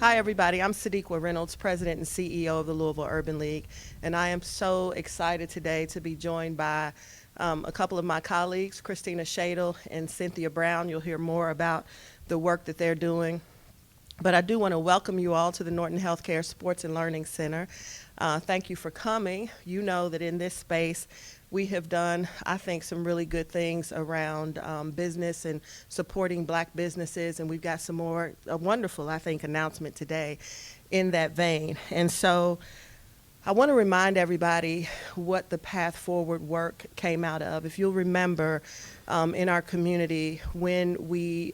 Hi, everybody. I'm Sadiqa Reynolds, President and CEO of the Louisville Urban League, and I am so excited today to be joined by a couple of my colleagues, Christina Shadle and Cynthia Brown. You'll hear more about the work that they're doing. But I do want to welcome you all to the Norton Healthcare Sports and Learning Center. Thank you for coming. You know that in this space, we have done, I think, some really good things around business and supporting black businesses, and we've got some more, a wonderful, I think, announcement today in that vein. And so I want to remind everybody what the Path Forward work came out of. If you'll remember, in our community, when we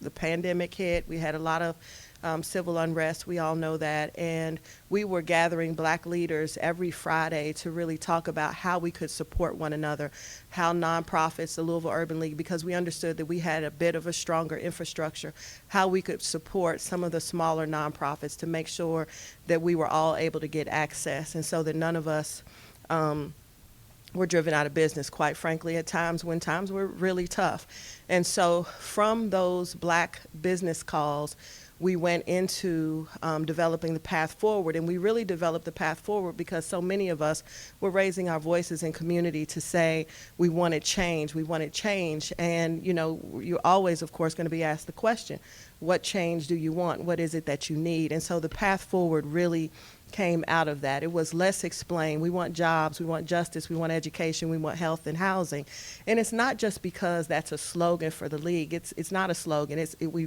the pandemic hit, we had a lot of civil unrest, we all know that, and we were gathering black leaders every Friday to really talk about how we could support one another, how nonprofits, the Louisville Urban League, because we understood that we had a bit of a stronger infrastructure, how we could support some of the smaller nonprofits to make sure that we were all able to get access, and so that none of us were driven out of business, quite frankly, at times when times were really tough. And so from those black business calls, we went into developing the Path Forward, and we really developed the Path Forward because so many of us were raising our voices in community to say we wanted change, and you know, you're always, of course, going to be asked the question, what change do you want, what is it that you need? And so the Path Forward really came out of that. It was let's explain. We want jobs, we want justice, we want education, we want health and housing. And it's not just because that's a slogan for the league. It's not a slogan.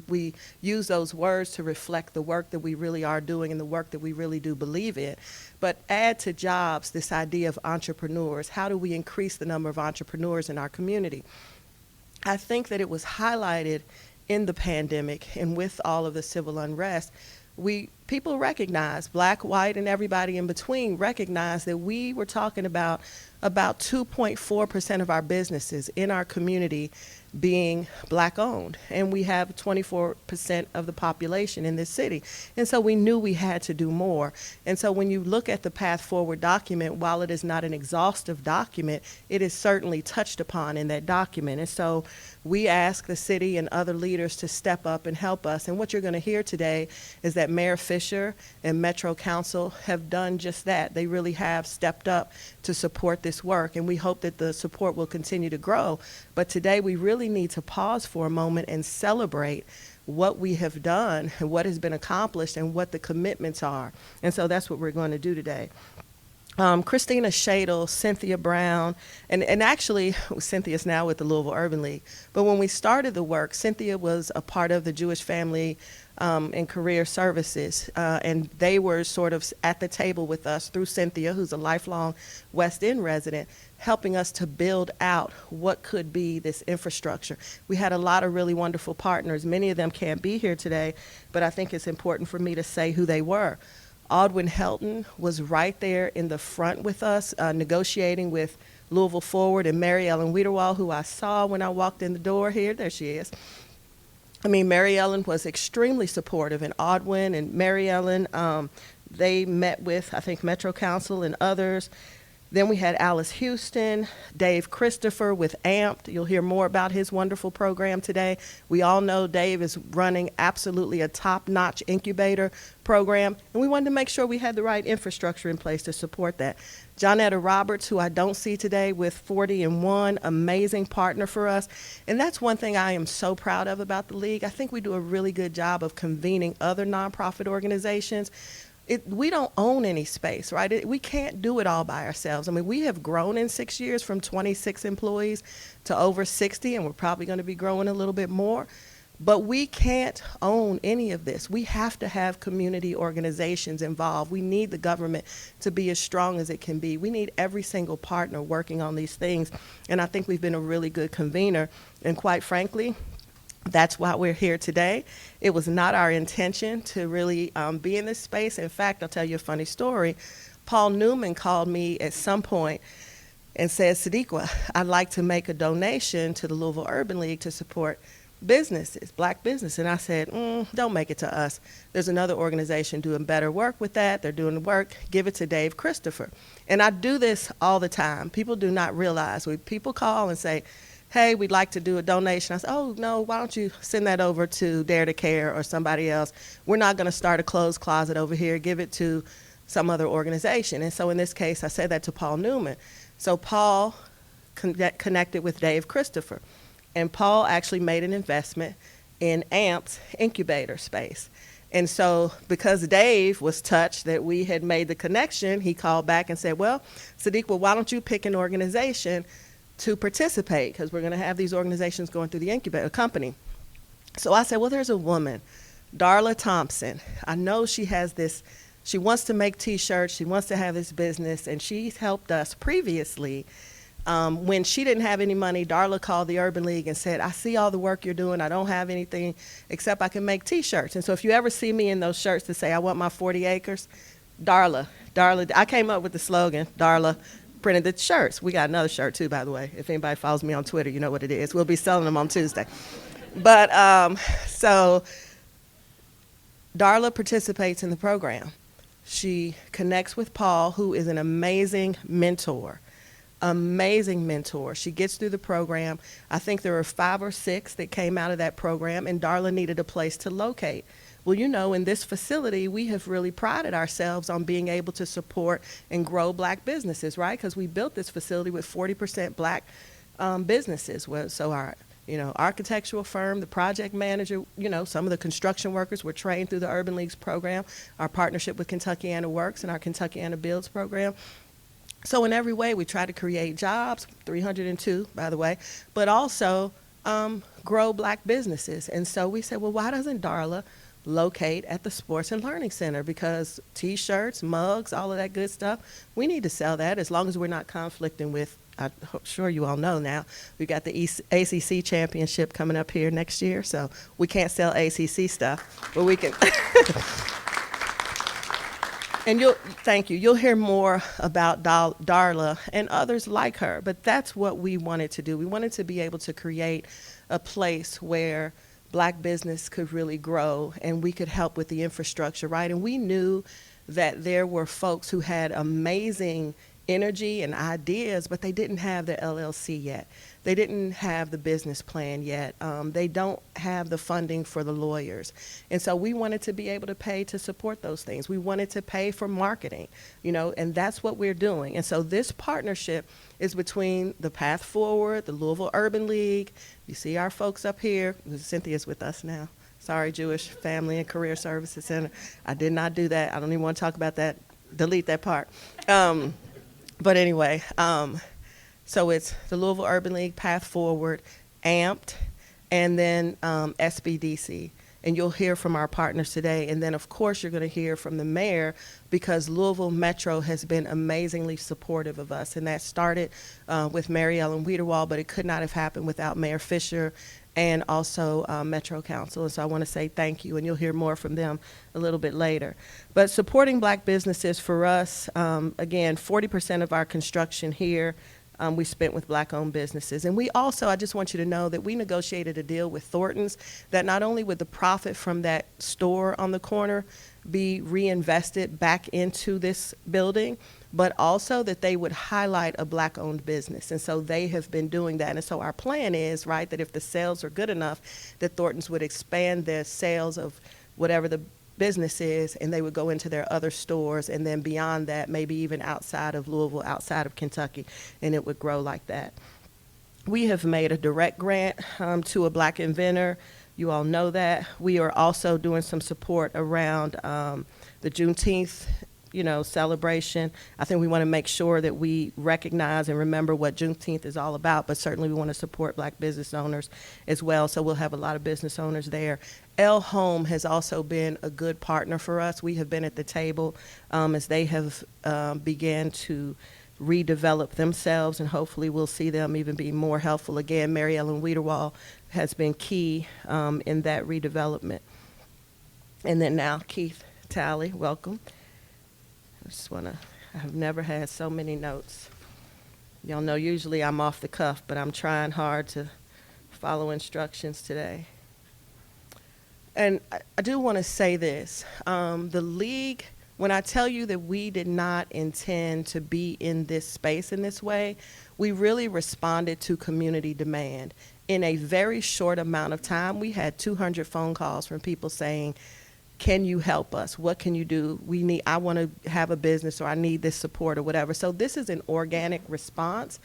We use those words to reflect the work that we really are doing and the work that we really do believe in. But add to jobs this idea of entrepreneurs. How do we increase the number of entrepreneurs in our community? I think that it was highlighted in the pandemic and with all of the civil unrest. People recognize, black, white, and everybody in between recognize that we were talking about 2.4% of our businesses in our community being black owned, and we have 24% of the population in this city. And so we knew we had to do more. And so when you look at the Path Forward document, while it is not an exhaustive document, it is certainly touched upon in that document. And so we ask the city and other leaders to step up and help us. And what you're going to hear today is that Mayor Fisher and Metro Council have done just that. They really have stepped up to support this work, and we hope that the support will continue to grow. But today we really need to pause for a moment and celebrate what we have done and what has been accomplished and what the commitments are. And so that's what we're going to do today. Christina Shadle, Cynthia Brown, and actually Cynthia's now with the Louisville Urban League. But when we started the work, Cynthia was a part of the Jewish Family and Career Services, and they were sort of at the table with us through Cynthia, who's a lifelong West End resident, helping us to build out what could be this infrastructure. We had a lot of really wonderful partners. Many of them can't be here today, but I think it's important for me to say who they were. Aldwin Helton was right there in the front with us, negotiating with Louisville Forward, and Mary Ellen Wiederwall, who I saw when I walked in the door here. There she is. I mean, Mary Ellen was extremely supportive, and Aldwin and Mary Ellen, they met with, I think, Metro Council and others. Then we had Alice Houston, Dave Christopher with AMPed. You'll hear more about his wonderful program today. We all know Dave is running absolutely a top-notch incubator program, and we wanted to make sure we had the right infrastructure in place to support that. Johnetta Roberts, who I don't see today, with 40 and 1, amazing partner for us. And that's one thing I am so proud of about the league. I think we do a really good job of convening other nonprofit organizations. We don't own any space, right? We can't do it all by ourselves. I mean, we have grown in 6 years from 26 employees to over 60, and we're probably going to be growing a little bit more. But we can't own any of this. We have to have community organizations involved. We need the government to be as strong as it can be. We need every single partner working on these things. And I think we've been a really good convener. And quite frankly, that's why we're here today. It was not our intention to really be in this space. In fact, I'll tell you a funny story. Paul Newman called me at some point and said, Sadiqa, I'd like to make a donation to the Louisville Urban League to support businesses, black business. And I said, don't make it to us. There's another organization doing better work with that. They're doing the work. Give it to Dave Christopher. And I do this all the time. People do not realize when people call and say, hey, we'd like to do a donation. I said, oh, no, why don't you send that over to Dare to Care or somebody else? We're not going to start a closed closet over here. Give it to some other organization. And so in this case, I said that to Paul Newman. So Paul connected with Dave Christopher. And Paul actually made an investment in AMP's incubator space. And so because Dave was touched that we had made the connection, he called back and said, well, Sadiq, well, why don't you pick an organization to participate? Because we're going to have these organizations going through the incubator company. So I said, well, there's a woman, Darla Thompson. I know she has this, she wants to make T-shirts. She wants to have this business. And she's helped us previously. When she didn't have any money, Darla called the Urban League and said, I see all the work you're doing. I don't have anything except I can make T-shirts. And so if you ever see me in those shirts that say, I want my 40 acres, Darla, I came up with the slogan, Darla printed the shirts. We got another shirt too, by the way. If anybody follows me on Twitter, you know what it is. We'll be selling them on Tuesday. But so Darla participates in the program. She connects with Paul, who is an amazing mentor. Amazing mentor. She gets through the program. I think there were 5 or 6 that came out of that program, and Darla needed a place to locate. Well, you know, in this facility, we have really prided ourselves on being able to support and grow black businesses, right? Because we built this facility with 40% black businesses. So our, you know, architectural firm, the project manager, you know, some of the construction workers were trained through the Urban League's program, our partnership with Kentuckiana Works and our Kentuckiana Builds program. So in every way, we try to create jobs, 302, by the way, but also grow black businesses. And so we said, well, why doesn't Darla locate at the Sports and Learning Center? Because T-shirts, mugs, all of that good stuff, we need to sell that as long as we're not conflicting with, I'm sure you all know now, we've got the ACC championship coming up here next year, so we can't sell ACC stuff, but we can. And thank you. You'll hear more about Darla and others like her, but that's what we wanted to do. We wanted to be able to create a place where black business could really grow and we could help with the infrastructure, right? And we knew that there were folks who had amazing energy and ideas, but they didn't have the LLC yet. They didn't have the business plan yet. They don't have the funding for the lawyers. And so we wanted to be able to pay to support those things. We wanted to pay for marketing, you know, and that's what we're doing. And so this partnership is between the Path Forward, the Louisville Urban League. You see our folks up here. Cynthia's with us now. Sorry, Jewish Family and Career Services Center. I did not do that. I don't even want to talk about that. Delete that part. But anyway, so it's the Louisville Urban League, Path Forward, AMPed, and then SBDC. And you'll hear from our partners today. And then, of course, you're going to hear from the mayor because Louisville Metro has been amazingly supportive of us. And that started with Mary Ellen Wiederwald, but it could not have happened without Mayor Fisher and also Metro Council. And so I want to say thank you, and you'll hear more from them a little bit later. But supporting black businesses for us, again, 40% of our construction here we spent with black-owned businesses. And we also, I just want you to know that we negotiated a deal with Thornton's that not only would the profit from that store on the corner be reinvested back into this building, but also that they would highlight a black-owned business. And so they have been doing that. And so our plan is, right, that if the sales are good enough, that Thornton's would expand their sales of whatever the business is, and they would go into their other stores, and then beyond that, maybe even outside of Louisville, outside of Kentucky, and it would grow like that. We have made a direct grant to a black inventor. You all know that. We are also doing some support around the Juneteenth, you know, celebration. I think we want to make sure that we recognize and remember what Juneteenth is all about, but certainly we want to support black business owners as well, so we'll have a lot of business owners there. L Home has also been a good partner for us. We have been at the table as they have began to redevelop themselves, and hopefully we'll see them even be more helpful. Again, Mary Ellen Wiederwald has been key in that redevelopment. And then now Keith Talley, welcome. I have never had so many notes. Y'all know usually I'm off the cuff, but I'm trying hard to follow instructions today. And I do want to say this. The league When I tell you that we did not intend to be in this space in this way, we really responded to community demand. In a very short amount of time, we had 200 phone calls from people saying, can you help us? What can you do? I want to have a business, or I need this support or whatever. So this is an organic response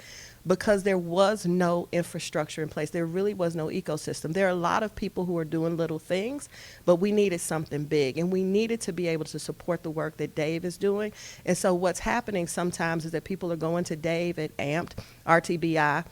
because there was no infrastructure in place. There really was no ecosystem. There are a lot of people who are doing little things, but we needed something big, and we needed to be able to support the work that Dave is doing. And so what's happening sometimes is that people are going to Dave at AMPed, RTBI,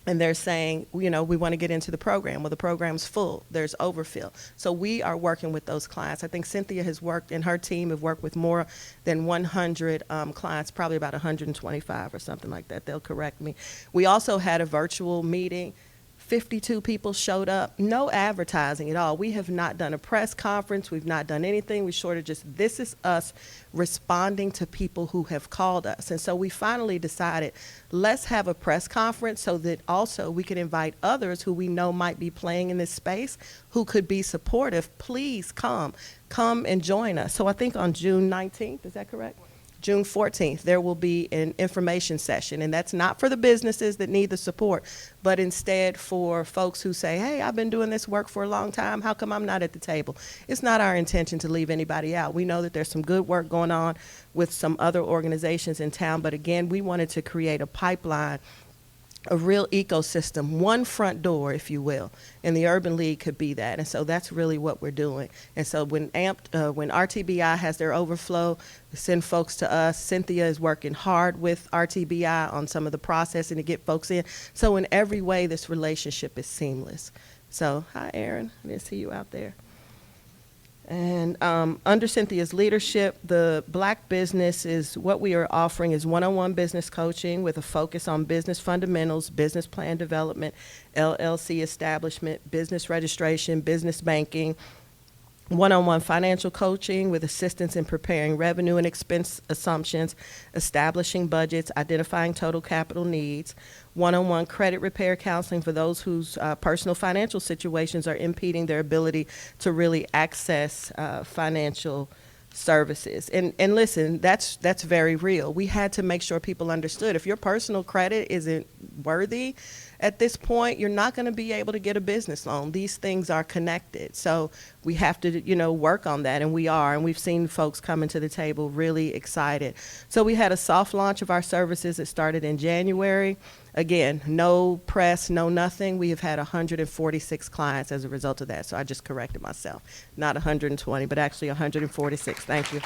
and they're saying, we want to get into the program. Well, the program's full. There's overfill. So we are working with those clients. I think Cynthia has worked, and her team have worked with more than 100 clients, probably about 125 or something like that. They'll correct me. We also had a virtual meeting. 52 people showed up, no advertising at all. We have not done a press conference. We've not done anything. We sort of this is us responding to people who have called us. And so we finally decided, let's have a press conference so that also we can invite others who we know might be playing in this space who could be supportive. Please come and join us. So I think on June 19th, is that correct? June 14th, there will be an information session, and that's not for the businesses that need the support, but instead for folks who say, hey, I've been doing this work for a long time, how come I'm not at the table? It's not our intention to leave anybody out. We know that there's some good work going on with some other organizations in town, but again, we wanted to create a pipeline, a real ecosystem, one front door, if you will, and the Urban League could be that. And so that's really what we're doing. And so when RTBI has their overflow, they send folks to us. Cynthia is working hard with RTBI on some of the processing to get folks in. So in every way, this relationship is seamless. So hi, Aaron. I didn't see you out there. And under Cynthia's leadership, the Black business is what we are offering is one-on-one business coaching with a focus on business fundamentals, business plan development, LLC establishment, business registration, business banking, one-on-one financial coaching with assistance in preparing revenue and expense assumptions, establishing budgets, identifying total capital needs, one-on-one credit repair counseling for those whose personal financial situations are impeding their ability to really access financial services. And listen, that's very real. We had to make sure people understood if your personal credit isn't worthy at this point, you're not going to be able to get a business loan. These things are connected. So we have to, work on that, and we are. And we've seen folks coming to the table really excited. So we had a soft launch of our services that started in January. Again, no press, no nothing. We have had 146 clients as a result of that. So I just corrected myself. Not 120, but actually 146. Thank you.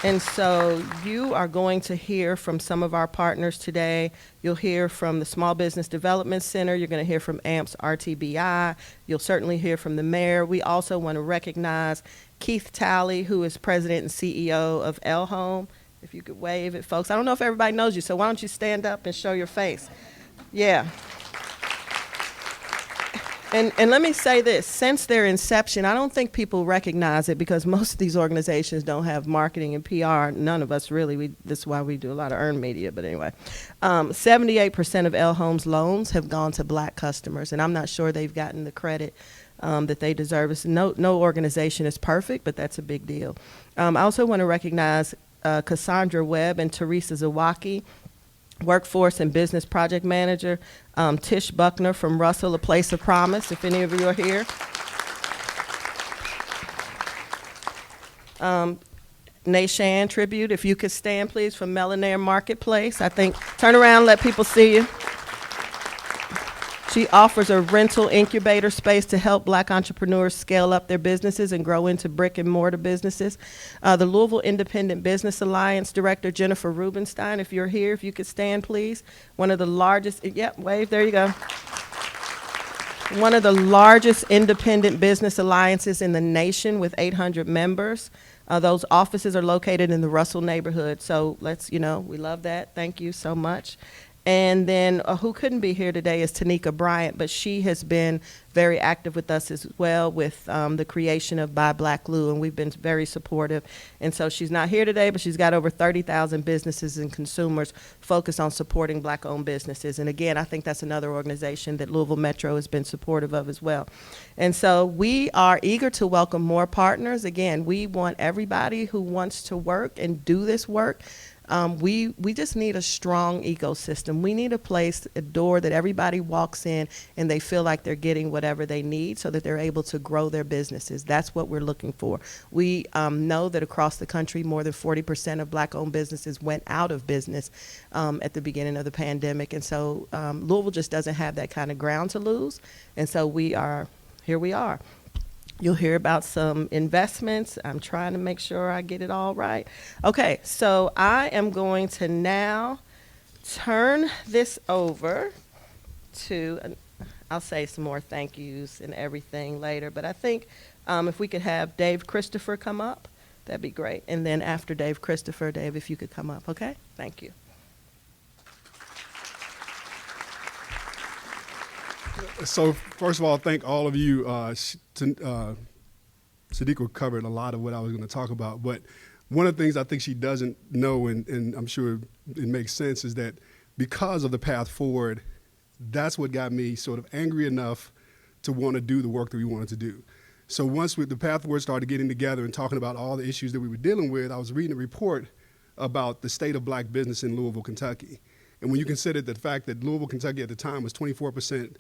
And so you are going to hear from some of our partners today. You'll hear from the Small Business Development Center. You're going to hear from AMP's RTBI. You'll certainly hear from the mayor. We also want to recognize Keith Talley, who is president and CEO of El Home. If you could wave at folks. I don't know if everybody knows you, so why don't you stand up and show your face? Yeah. And let me say this, since their inception, I don't think people recognize it because most of these organizations don't have marketing and PR. None of us really. This is why we do a lot of earned media, but anyway. 78% of El Home's loans have gone to Black customers, and I'm not sure they've gotten the credit that they deserve. No organization is perfect, but that's a big deal. I also want to recognize Cassandra Webb and Teresa Zawacki, Workforce and Business Project Manager, Tish Buckner from Russell, A Place of Promise, if any of you are here. Nayshan Tribute, if you could stand, please, from Melanair Marketplace. I think, turn around, let people see you. She offers a rental incubator space to help Black entrepreneurs scale up their businesses and grow into brick and mortar businesses. The Louisville Independent Business Alliance Director, Jennifer Rubenstein, if you're here, if you could stand, please. One of the largest, wave, there you go. One of the largest independent business alliances in the nation with 800 members. Those offices are located in the Russell neighborhood. So we love that. Thank you so much. And then who couldn't be here today is Tanika Bryant, but she has been very active with us as well with the creation of Buy Black Lou, and we've been very supportive. And so she's not here today, but she's got over 30,000 businesses and consumers focused on supporting Black-owned businesses. And again, I think that's another organization that Louisville Metro has been supportive of as well. And so we are eager to welcome more partners. Again, we want everybody who wants to work and do this work. We just need a strong ecosystem. We need a place, a door that everybody walks in and they feel like they're getting whatever they need so that they're able to grow their businesses. That's what we're looking for. We know that across the country, more than 40% of Black-owned businesses went out of business at the beginning of the pandemic. And so Louisville just doesn't have that kind of ground to lose. And so here we are. You'll hear about some investments. I'm trying to make sure I get it all right. Okay, so I am going to now turn this over to, I'll say some more thank yous and everything later, but I think if we could have Dave Christopher come up, that'd be great. And then after Dave Christopher, Dave, if you could come up, okay? Thank you. So first of all, thank all of you. Tanika covered a lot of what I was going to talk about, but one of the things I think she doesn't know, and I'm sure it makes sense, is that because of the path forward, that's what got me sort of angry enough to want to do the work that we wanted to do. So once the path forward started getting together and talking about all the issues that we were dealing with, I was reading a report about the state of Black business in Louisville, Kentucky. And when you consider the fact that Louisville, Kentucky at the time was 24%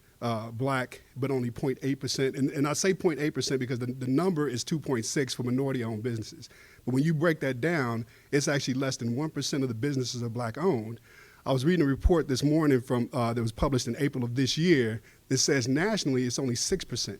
Black, but only 0.8%, and I say 0.8% because the number is 2.6 for minority-owned businesses. But when you break that down, it's actually less than 1% of the businesses are Black-owned. I was reading a report this morning that was published in April of this year that says nationally it's only 6%.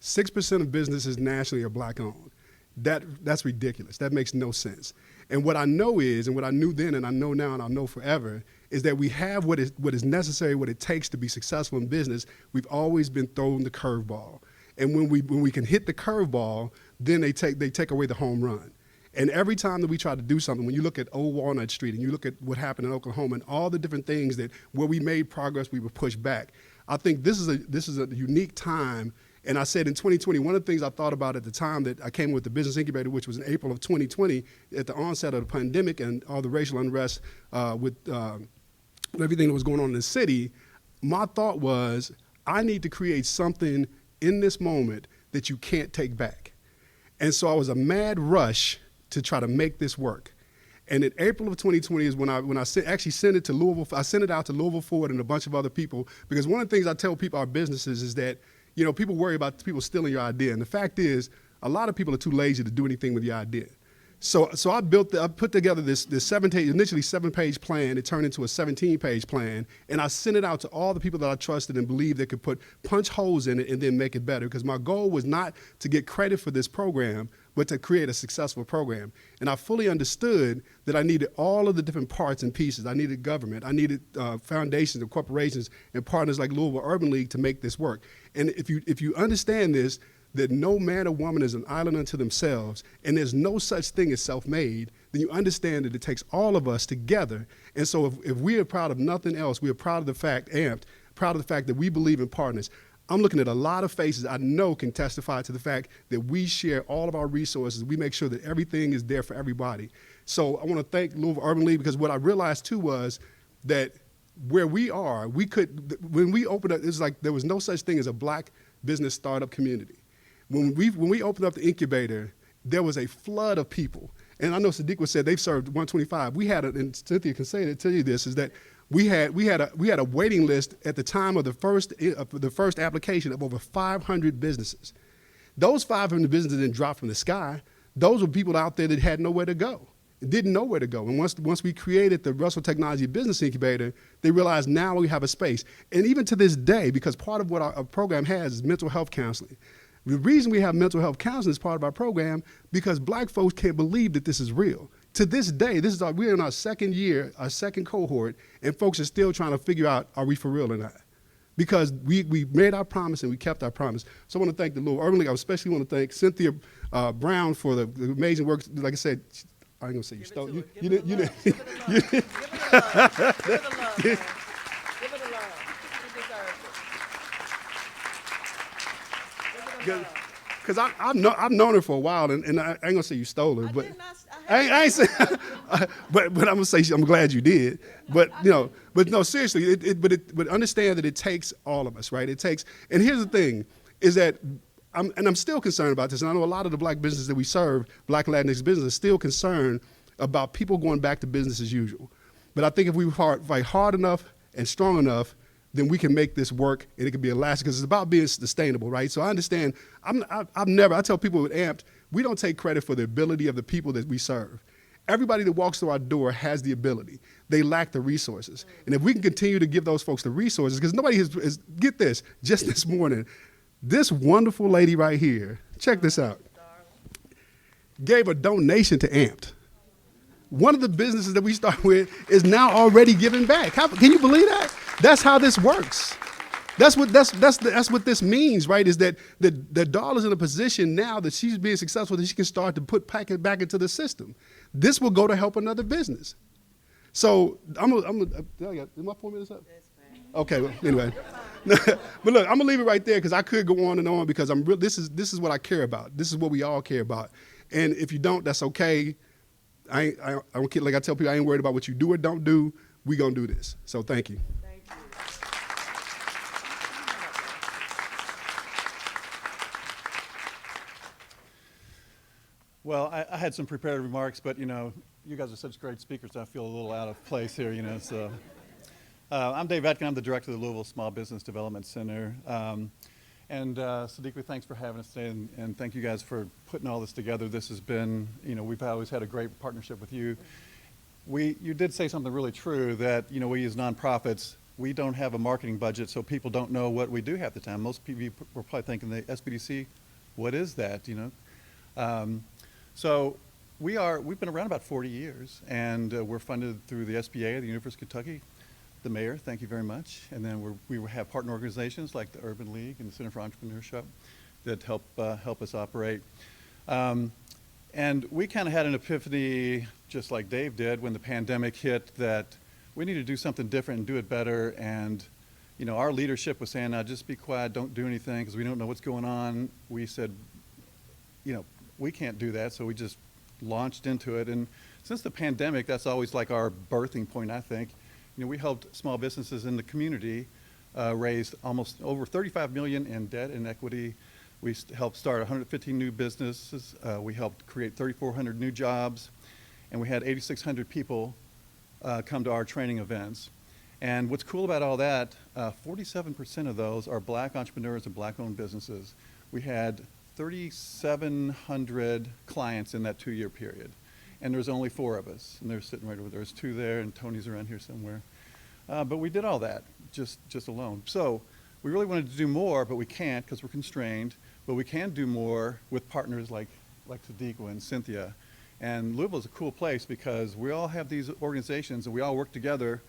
6% of businesses nationally are Black-owned. That's ridiculous. That makes no sense. And what I know is, and what I knew then and I know now and I'll know forever, is that we have what is necessary, what it takes to be successful in business. We've always been thrown the curveball. And when we can hit the curveball, then they take away the home run. And every time that we try to do something, when you look at Old Walnut Street and you look at what happened in Oklahoma and all the different things that where we made progress, we were pushed back. I think this is a unique time. And I said in 2020, one of the things I thought about at the time that I came with the Business Incubator, which was in April of 2020, at the onset of the pandemic and all the racial unrest with everything that was going on in the city, my thought was, I need to create something in this moment that you can't take back. And so I was a mad rush to try to make this work. And in April of 2020 is when I actually sent it to Louisville. I sent it out to Louisville Ford and a bunch of other people, because one of the things I tell people, our businesses, is that, you know, people worry about people stealing your idea. And the fact is, a lot of people are too lazy to do anything with your idea. So I put together this initially 7-page plan. It turned into a 17-page plan, and I sent it out to all the people that I trusted and believed that could punch holes in it and then make it better. Because my goal was not to get credit for this program, but to create a successful program. And I fully understood that I needed all of the different parts and pieces. I needed government. I needed foundations and corporations and partners like Louisville Urban League to make this work. And if you understand this, that no man or woman is an island unto themselves, and there's no such thing as self-made, then you understand that it takes all of us together. And so if we are proud of nothing else, we are proud of the fact that we believe in partners. I'm looking at a lot of faces I know can testify to the fact that we share all of our resources. We make sure that everything is there for everybody. So I want to thank Louisville Urban League, because what I realized too was that where we are, when we opened up, it's like there was no such thing as a Black business startup community. When we opened up the incubator, there was a flood of people. And I know Sadiq said they've served 125. We had, and Cynthia can tell you this, is that we had a waiting list at the time of the first application of over 500 businesses. Those 500 businesses didn't drop from the sky. Those were people out there that had nowhere to go, didn't know where to go. And once we created the Russell Technology Business Incubator, they realized now we have a space. And even to this day, because part of what our program has is mental health counseling. The reason we have mental health counseling as part of our program, because Black folks can't believe that this is real. To this day, we're in our second year, our second cohort, and folks are still trying to figure out, are we for real or not? Because we made our promise and we kept our promise. So I want to thank the Louisville Urban League. I especially want to thank Cynthia Brown for the amazing work. Like I said, I ain't gonna say you stole. You didn't. Because I've known her for a while, and I ain't gonna say you stole her, but I ain't saying, but I'm gonna say I'm glad you did. But but no, seriously, but understand that it takes all of us, right? It takes, and here's the thing, is that I'm still concerned about this, and I know a lot of the black businesses that we serve, black Latinx businesses, are still concerned about people going back to business as usual. But I think if we fight hard enough and strong enough, then we can make this work, and it can be elastic, because it's about being sustainable, right? So I understand, I tell people with AMPed, we don't take credit for the ability of the people that we serve. Everybody that walks through our door has the ability. They lack the resources. And if we can continue to give those folks the resources, because nobody has, get this, just this morning, this wonderful lady right here, check this out, gave a donation to AMPed. One of the businesses that we start with is now already giving back. Can you believe that? That's how this works. That's what this means, right? Is that the dollar's in a position now that she's being successful that she can start to put packet back into the system. This will go to help another business. So am I 4 minutes up? Okay. Well, anyway, but look, I'm gonna leave it right there because I could go on and on because this is what I care about. This is what we all care about. And if you don't, that's okay. I don't care. Like I tell people, I ain't worried about what you do or don't do. We gonna do this. So thank you. Thank you. Well, I had some prepared remarks, but you guys are such great speakers. I feel a little out of place here. So I'm Dave Etkin. I'm the director of the Louisville Small Business Development Center. And Tanika, thanks for having us today, and thank you guys for putting all this together. This has been, we've always had a great partnership with you. You did say something really true that, we as nonprofits, we don't have a marketing budget, so people don't know what we do half the time. Most people were probably thinking the SBDC, what is that, So we've been around about 40 years, and we're funded through the SBA, the University of Kentucky. The mayor, thank you very much. And then we have partner organizations like the Urban League and the Center for Entrepreneurship that help us operate. And we kind of had an epiphany, just like Dave did, when the pandemic hit, that we need to do something different and do it better. And our leadership was saying, now just be quiet, don't do anything, because we don't know what's going on. We said, we can't do that, so we just launched into it. And since the pandemic, that's always like our birthing point, I think. We helped small businesses in the community raise almost over $35 million in debt and equity. We helped start 115 new businesses. We helped create 3,400 new jobs, and we had 8,600 people come to our training events. And what's cool about all that, 47% of those are black entrepreneurs and black-owned businesses. We had 3,700 clients in that 2-year period. And there's only 4 of us, and they're sitting right over there. There's 2 there, and Tony's around here somewhere. But we did all that just alone. So we really wanted to do more, but we can't because we're constrained. But we can do more with partners like Tanika and Cynthia. And Louisville is a cool place because we all have these organizations, and we all work together,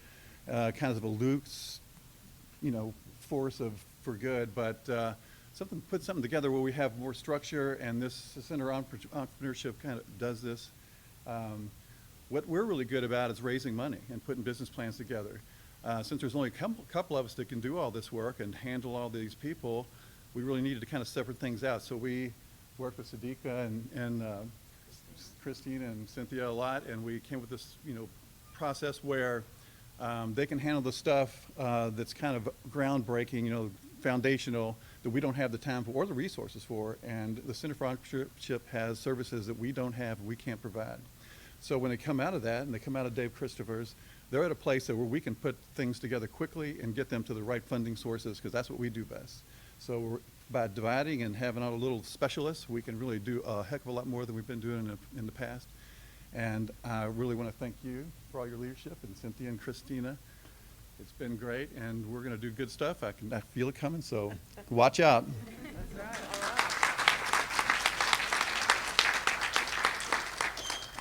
kind of a loose, force for good. But put something together where we have more structure, and this Center of Entrepreneurship kind of does this. What we're really good about is raising money and putting business plans together. Since there's only a couple of us that can do all this work and handle all these people, we really needed to kind of separate things out. So we worked with Tanika and Christine and Cynthia a lot, and we came with this process where they can handle the stuff that's kind of groundbreaking, foundational, that we don't have the time for or the resources for, and the Center for Entrepreneurship has services that we don't have and we can't provide. So when they come out of that, and they come out of Dave Christopher's, they're at a place where we can put things together quickly and get them to the right funding sources, because that's what we do best. So by dividing and having all the little specialists, we can really do a heck of a lot more than we've been doing in the past. And I really want to thank you for all your leadership, and Cynthia and Christina. It's been great, and we're going to do good stuff. I feel it coming, so watch out. That's right. All right.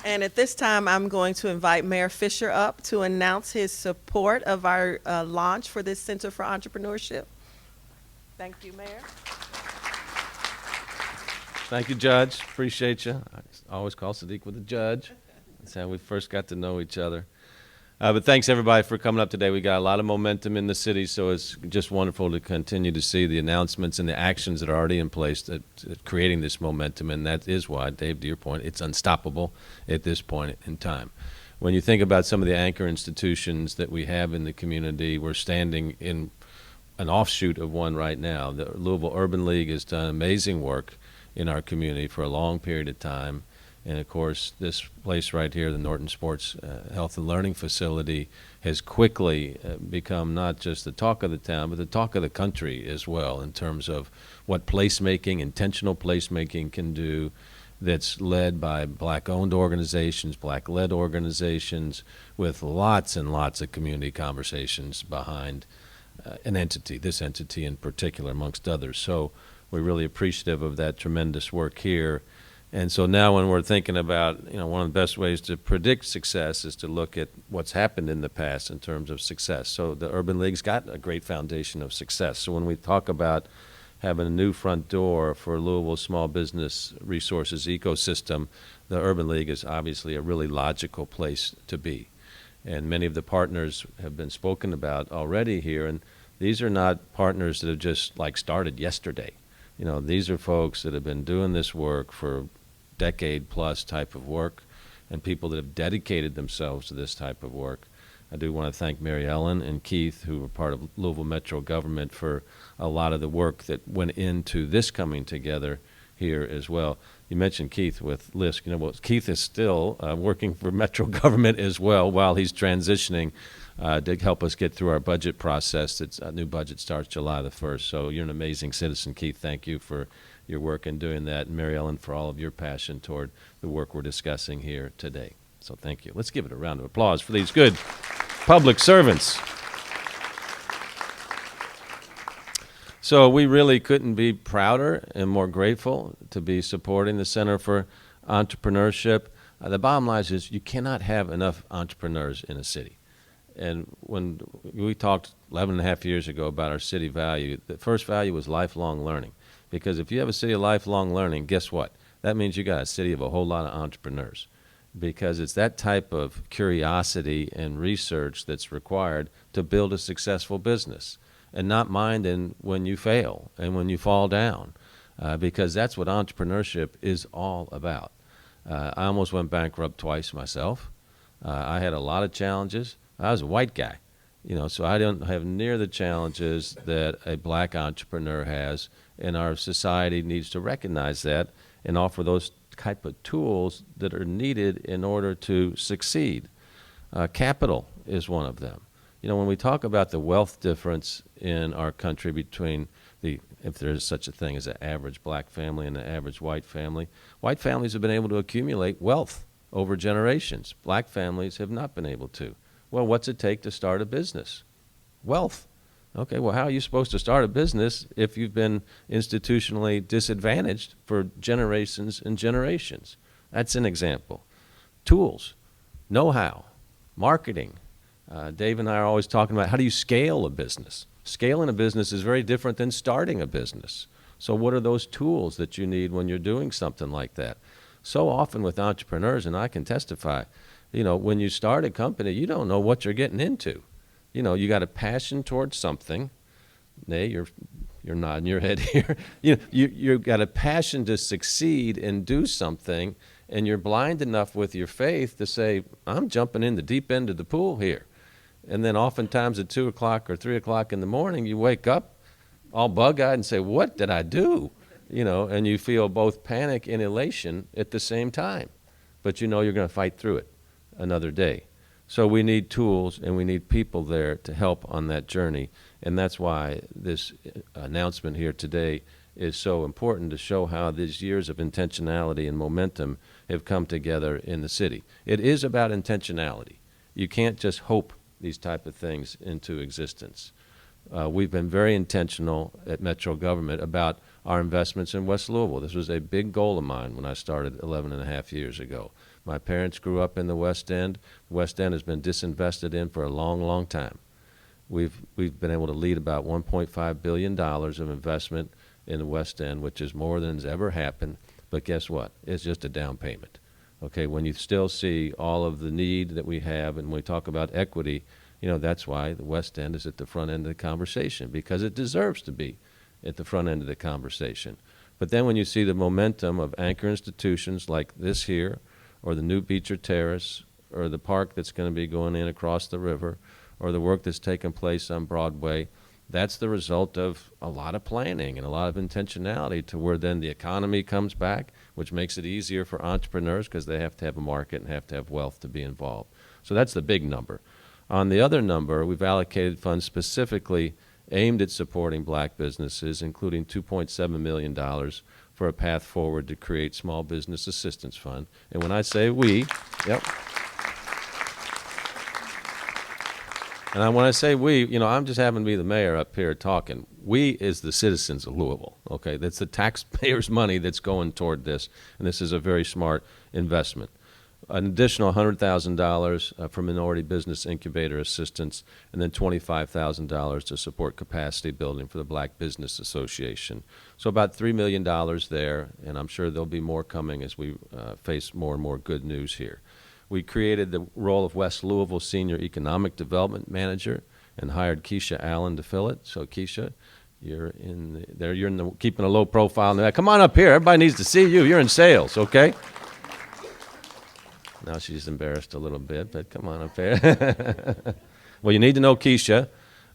And at this time, I'm going to invite Mayor Fisher up to announce his support of our launch for this Center for Entrepreneurship. Thank you, Mayor. Thank you, Judge. Appreciate you. I always call Sadiq with the judge. That's how we first got to know each other. But thanks, everybody, for coming up today. We got a lot of momentum in the city, so it's just wonderful to continue to see the announcements and the actions that are already in place that creating this momentum, and that is why, Dave, to your point, it's unstoppable at this point in time. When you think about some of the anchor institutions that we have in the community, we're standing in an offshoot of one right now. The Louisville Urban League has done amazing work in our community for a long period of time. And, of course, this place right here, the Norton Sports Health and Learning Facility, has quickly become not just the talk of the town, but the talk of the country as well in terms of what placemaking, intentional placemaking can do that's led by black-owned organizations, black-led organizations, with lots and lots of community conversations behind an entity, this entity in particular, amongst others. So we're really appreciative of that tremendous work here. And so now when we're thinking about, one of the best ways to predict success is to look at what's happened in the past in terms of success. So the Urban League's got a great foundation of success. So when we talk about having a new front door for Louisville's small business resources ecosystem, the Urban League is obviously a really logical place to be. And many of the partners have been spoken about already here, and these are not partners that have just started yesterday. These are folks that have been doing this work for decade-plus type of work, and people that have dedicated themselves to this type of work. I do want to thank Mary Ellen and Keith, who were part of Louisville Metro government, for a lot of the work that went into this coming together here as well. You mentioned Keith with LISC. Keith is still working for Metro government as well while he's transitioning to help us get through our budget process. A new budget starts July the 1st. So you're an amazing citizen, Keith. Thank you for your work in doing that. And Mary Ellen, for all of your passion toward the work we're discussing here today. So thank you. Let's give it a round of applause for these good public servants. So we really couldn't be prouder and more grateful to be supporting the Center for Entrepreneurship. The bottom line is you cannot have enough entrepreneurs in a city. And when we talked 11 and a half years ago about our city value, the first value was lifelong learning. Because if you have a city of lifelong learning, guess what? That means you got a city of a whole lot of entrepreneurs. Because it's that type of curiosity and research that's required to build a successful business, and not minding when you fail and when you fall down, because that's what entrepreneurship is all about. I almost went bankrupt twice myself. I had a lot of challenges. I was a white guy, so I don't have near the challenges that a black entrepreneur has, and our society needs to recognize that and offer those type of tools that are needed in order to succeed. Capital is one of them. When we talk about the wealth difference in our country between if there is such a thing as an average black family and an average white families have been able to accumulate wealth over generations. Black families have not been able to. Well, what's it take to start a business? Wealth. Okay, well, how are you supposed to start a business if you've been institutionally disadvantaged for generations and generations? That's an example. Tools, know-how, marketing. Dave and I are always talking about how do you scale a business? Scaling a business is very different than starting a business. So what are those tools that you need when you're doing something like that? So often with entrepreneurs, and I can testify, when you start a company, you don't know what you're getting into. You got a passion towards something. Nay, you're nodding your head here. You've got a passion to succeed and do something, and you're blind enough with your faith to say, I'm jumping in the deep end of the pool here. And then oftentimes at 2 o'clock or 3 o'clock in the morning, you wake up all bug-eyed and say, what did I do? And you feel both panic and elation at the same time. But you're going to fight through it another day. So we need tools and we need people there to help on that journey. And that's why this announcement here today is so important, to show how these years of intentionality and momentum have come together in the city. It is about intentionality. You can't just hope these type of things into existence. We've been very intentional at Metro government about our investments in West Louisville. This was a big goal of mine when I started 11 and a half years ago. My parents grew up in the West End. The West End has been disinvested in for a long, long time. We've been able to lead about $1.5 billion of investment in the West End, which is more than has ever happened. But guess what? It's just a down payment. Okay, when you still see all of the need that we have, and when we talk about equity, that's why the West End is at the front end of the conversation, because it deserves to be at the front end of the conversation. But then when you see the momentum of anchor institutions like this here, or the new Beecher Terrace, or the park that's going to be going in across the river, or the work that's taking place on Broadway, that's the result of a lot of planning and a lot of intentionality to where then the economy comes back, which makes it easier for entrepreneurs because they have to have a market and have to have wealth to be involved. So that's the big number. On the other number, we've allocated funds specifically aimed at supporting black businesses, including $2.7 million for a path forward to create Small Business Assistance Fund. And when I say we, yep. And when I say we, I'm just having to be the mayor up here talking. We is the citizens of Louisville, okay? That's the taxpayers' money that's going toward this, and this is a very smart investment. An additional $100,000 for minority business incubator assistance, and then $25,000 to support capacity building for the Black Business Association. So about $3 million there, and I'm sure there'll be more coming as we face more and more good news here. We created the role of West Louisville Senior Economic Development Manager and hired Keisha Allen to fill it. So Keisha, you're in there. You're in the keeping a low profile. Now, come on up here. Everybody needs to see you. You're in sales, okay? Now she's embarrassed a little bit, but come on up here. Well, you need to know Keisha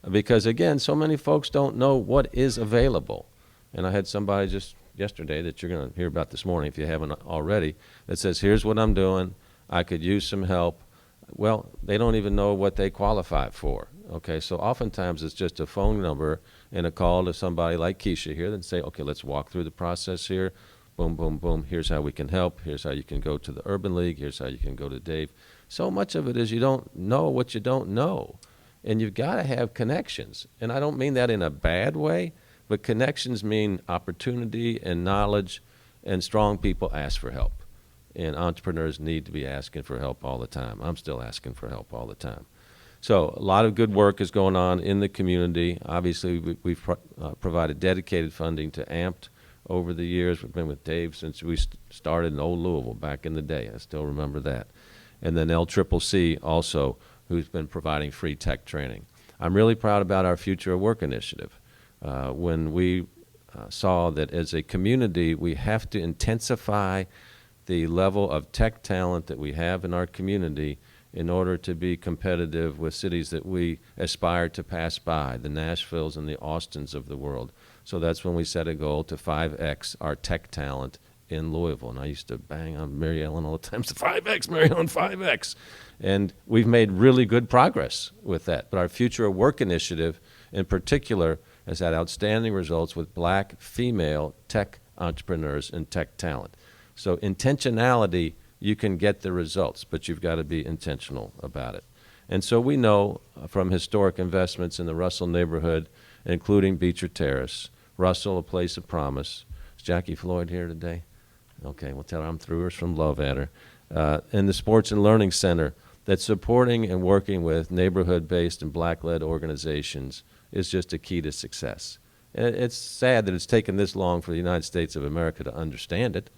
because, again, so many folks don't know what is available. And I had somebody just yesterday that you're going to hear about this morning if you haven't already that says, here's what I'm doing. I could use some help. Well, they don't even know what they qualify for. Okay, so oftentimes it's just a phone number and a call to somebody like Keisha here that say, okay, let's walk through the process here. Boom, boom, boom. Here's how we can help. Here's how you can go to the Urban League. Here's how you can go to Dave. So much of it is you don't know what you don't know. And you've got to have connections. And I don't mean that in a bad way, but connections mean opportunity and knowledge, and strong people ask for help. And entrepreneurs need to be asking for help all the time. I'm still asking for help all the time. So a lot of good work is going on in the community. Obviously, we've provided dedicated funding to AMPT over the years. We've been with Dave since we started in Old Louisville back in the day. I still remember that. And then LCCC also, who's been providing free tech training. I'm really proud about our Future of Work initiative. When we saw that as a community, we have to intensify the level of tech talent that we have in our community in order to be competitive with cities that we aspire to pass by, the Nashvilles and the Austins of the world. So that's when we set a goal to 5X our tech talent in Louisville. And I used to bang on Mary Ellen all the time, 5X, Mary Ellen, 5X. And we've made really good progress with that. But our Future of Work initiative in particular has had outstanding results with black, female tech entrepreneurs and tech talent. So intentionality, you can get the results, but you've got to be intentional about it. And so we know from historic investments in the Russell neighborhood, including Beecher Terrace, Russell, a place of promise. Is Jackie Floyd here today? Okay, we'll tell her I'm through her from love at her. And the Sports and Learning Center, that supporting and working with neighborhood-based and black-led organizations is just a key to success. And it's sad that it's taken this long for the United States of America to understand it.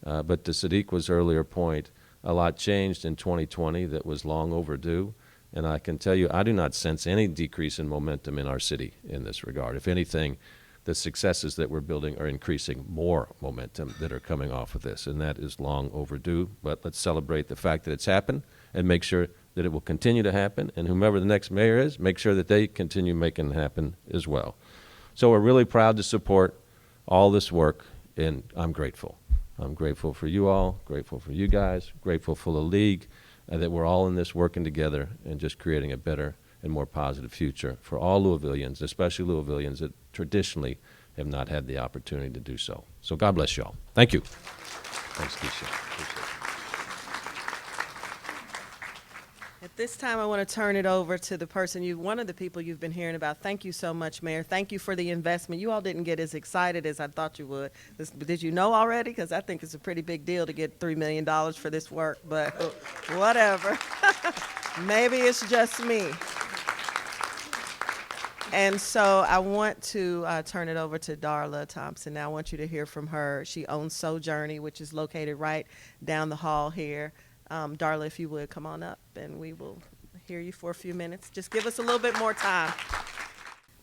But to Sadiq's earlier point, a lot changed in 2020 that was long overdue. And I can tell you, I do not sense any decrease in momentum in our city in this regard. If anything, the successes that we're building are increasing more momentum that are coming off of this. And that is long overdue. But let's celebrate the fact that it's happened and make sure that it will continue to happen. And whomever the next mayor is, make sure that they continue making it happen as well. So we're really proud to support all this work, and I'm grateful. I'm grateful for you all, grateful for you guys, grateful for the league, that we're all in this working together and just creating a better and more positive future for all Louisvillians, especially Louisvillians that traditionally have not had the opportunity to do so. So God bless you all. Thank you. Thanks, Keisha. Appreciate it. At this time, I want to turn it over to the person one of the people you've been hearing about. Thank you so much, Mayor. Thank you for the investment. You all didn't get as excited as I thought you would. Did you know already? Because I think it's a pretty big deal to get $3 million for this work, but whatever. Maybe it's just me. And so I want to turn it over to Darla Thompson. Now I want you to hear from her. She owns Sojourney, which is located right down the hall here. Darla, if you would come on up, and we will hear you for a few minutes. Just give us a little bit more time.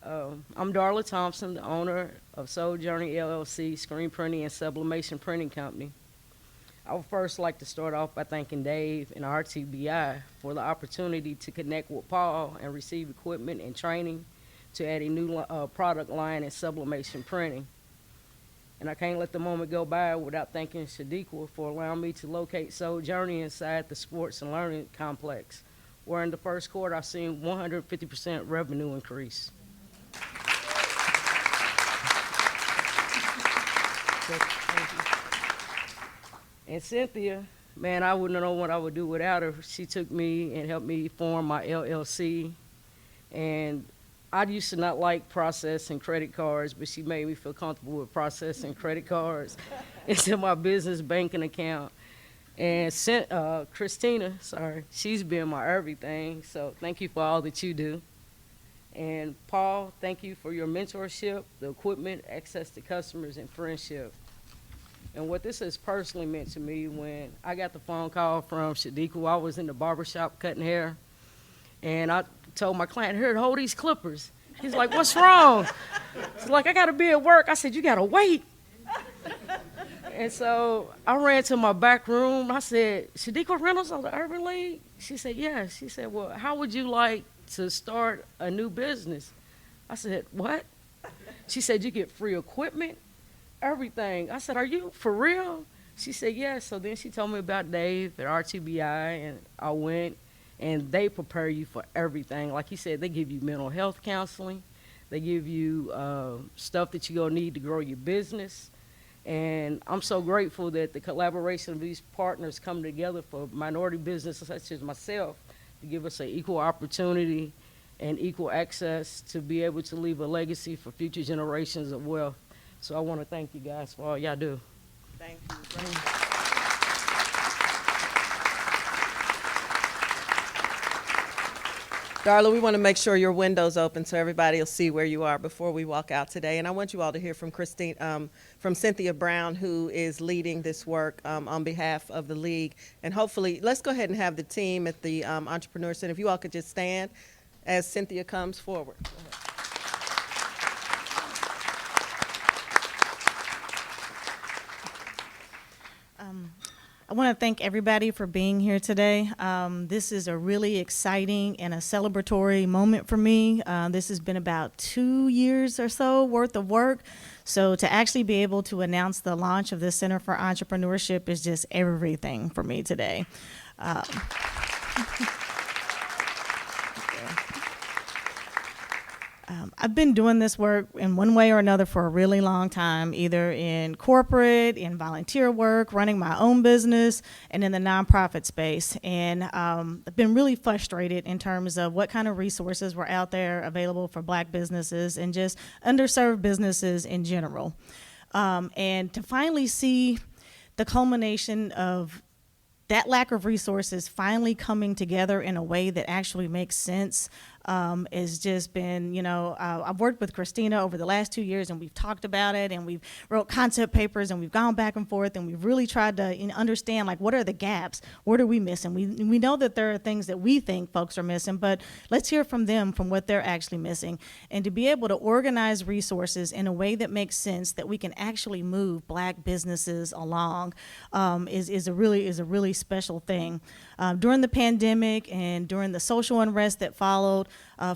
I'm Darla Thompson, the owner of Sojourney LLC, screen printing and sublimation printing company. I would first like to start off by thanking Dave and RTBI for the opportunity to connect with Paul and receive equipment and training to add a new product line in sublimation printing. And I can't let the moment go by without thanking Shadiqua for allowing me to locate Sojourney inside the Sports and Learning Complex, where in the first quarter I've seen 150% revenue increase. And Cynthia, man, I wouldn't know what I would do without her. She took me and helped me form my LLC. And I used to not like processing credit cards, but she made me feel comfortable with processing credit cards into my business banking account. And Christina, she's been my everything. So thank you for all that you do. And Paul, thank you for your mentorship, the equipment, access to customers, and friendship. And what this has personally meant to me, when I got the phone call from Shadiqua, I was in the barbershop cutting hair, and I told my client, here, hold these clippers. He's like, what's wrong? He's like, I gotta be at work. I said, you gotta wait. And so I ran to my back room. I said, Shadiqua Reynolds of the Urban League? She said, yes. She said, well, how would you like to start a new business? I said, what? She said, you get free equipment, everything. I said, are you for real? She said, yes. So then she told me about Dave at RTBI, and I went, and they prepare you for everything. Like he said, they give you mental health counseling. They give you stuff that you're gonna need to grow your business. And I'm so grateful that the collaboration of these partners come together for minority businesses such as myself to give us an equal opportunity and equal access to be able to leave a legacy for future generations of wealth. So I want to thank you guys for all y'all do. Thank you. Darla, we want to make sure your window's open so everybody will see where you are before we walk out today. And I want you all to hear from from Cynthia Brown, who is leading this work on behalf of the league. And hopefully, let's go ahead and have the team at the Entrepreneur Center. If you all could just stand as Cynthia comes forward. Go ahead. I want to thank everybody for being here today. This is a really exciting and a celebratory moment for me. This has been about 2 years or so worth of work. So to actually be able to announce the launch of the Center for Entrepreneurship is just everything for me today. I've been doing this work in one way or another for a really long time, either in corporate, in volunteer work, running my own business, and in the nonprofit space. And I've been really frustrated in terms of what kind of resources were out there available for Black businesses and just underserved businesses in general. And to finally see the culmination of that lack of resources finally coming together in a way that actually makes sense has just been, I've worked with Christina over the last 2 years, and we've talked about it, and we've wrote concept papers, and we've gone back and forth, and we've really tried to understand, like, what are the gaps? What are we missing? We know that there are things that we think folks are missing, but let's hear from them from what they're actually missing. And to be able to organize resources in a way that makes sense, that we can actually move Black businesses along, is a really special thing. During the pandemic and during the social unrest that followed,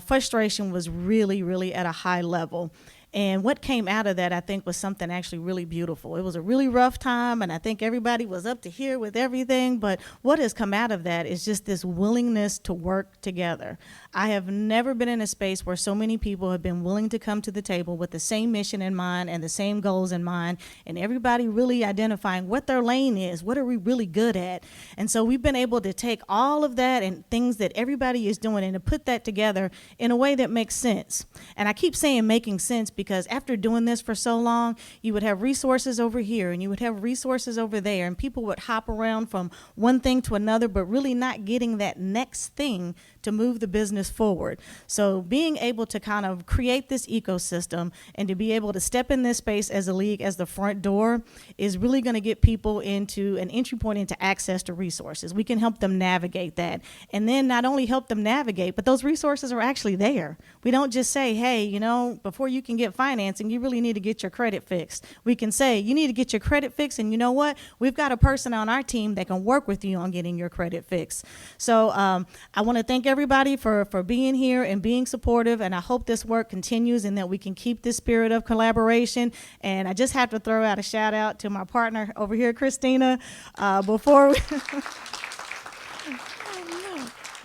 frustration was really, really at a high level. And what came out of that, I think, was something actually really beautiful. It was a really rough time, and I think everybody was up to here with everything, but what has come out of that is just this willingness to work together. I have never been in a space where so many people have been willing to come to the table with the same mission in mind and the same goals in mind, and everybody really identifying what their lane is, what are we really good at. And so we've been able to take all of that and things that everybody is doing and to put that together in a way that makes sense. And I keep saying making sense because after doing this for so long, you would have resources over here and you would have resources over there, and people would hop around from one thing to another, but really not getting that next thing to to move the business forward. So being able to kind of create this ecosystem and to be able to step in this space as a league, as the front door, is really going to get people into an entry point into access to resources. We can help them navigate that. And then not only help them navigate, but those resources are actually there. We don't just say, hey, you know, before you can get financing, you really need to get your credit fixed. We can say, you need to get your credit fixed, and you know what? We've got a person on our team that can work with you on getting your credit fixed. So I want to thank everybody for being here and being supportive, and I hope this work continues and that we can keep this spirit of collaboration. And I just have to throw out a shout out to my partner over here, Christina.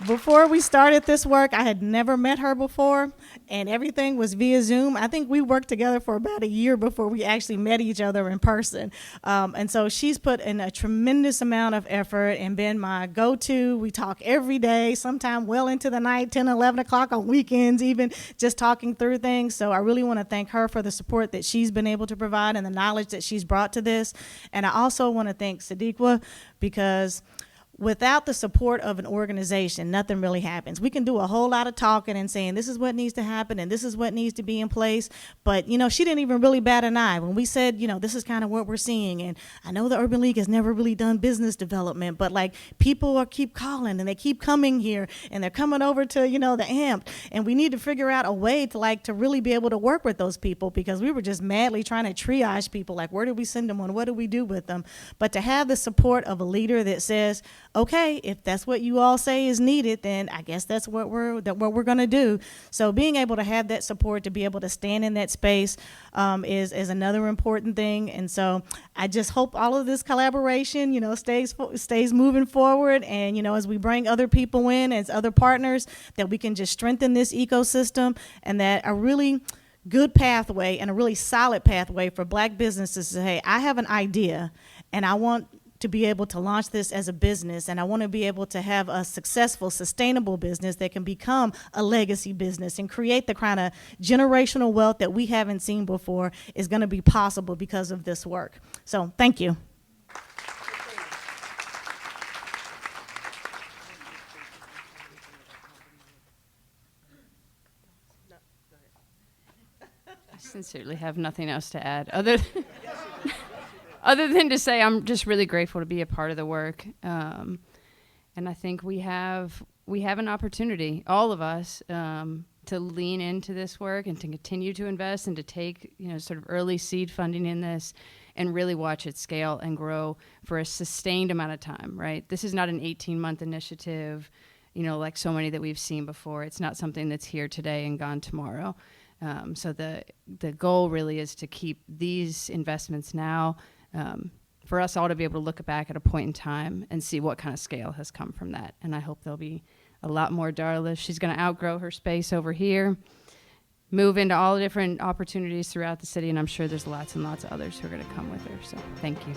Before we started this work, I had never met her before, and everything was via Zoom. I think we worked together for about a year before we actually met each other in person. And so she's put in a tremendous amount of effort and been my go-to. We talk every day, sometime well into the night, 10, 11 o'clock on weekends, even just talking through things. So I really want to thank her for the support that she's been able to provide and the knowledge that she's brought to this. And I also want to thank Sadiqa, because without the support of an organization, nothing really happens. We can do a whole lot of talking and saying this is what needs to happen and this is what needs to be in place. But, you know, she didn't even really bat an eye when we said, you know, this is kind of what we're seeing. And I know the Urban League has never really done business development, but like people keep calling and they keep coming here and they're coming over to, you know, the AMP. And we need to figure out a way to really be able to work with those people, because we were just madly trying to triage people. Like, where do we send them on? What do we do with them? But to have the support of a leader that says, okay, if that's what you all say is needed, then I guess that's what we're going to do. So being able to have that support, to be able to stand in that space, is another important thing. And so I just hope all of this collaboration, you know, stays moving forward. And, you know, as we bring other people in as other partners, that we can just strengthen this ecosystem, and that a really good pathway and a really solid pathway for Black businesses to say, hey, I have an idea and I want to be able to launch this as a business, and I want to be able to have a successful, sustainable business that can become a legacy business and create the kind of generational wealth that we haven't seen before, is going to be possible because of this work. So thank you. I sincerely have nothing else to add other than to say I'm just really grateful to be a part of the work. And I think we have an opportunity, all of us, to lean into this work and to continue to invest and to take, you know, sort of early seed funding in this and really watch it scale and grow for a sustained amount of time, right? This is not an 18-month initiative, you know, like so many that we've seen before. It's not something that's here today and gone tomorrow. So the goal really is to keep these investments now, for us all to be able to look back at a point in time and see what kind of scale has come from that. And I hope there'll be a lot more Darla. She's going to outgrow her space over here, move into all the different opportunities throughout the city, and I'm sure there's lots and lots of others who are going to come with her. So thank you.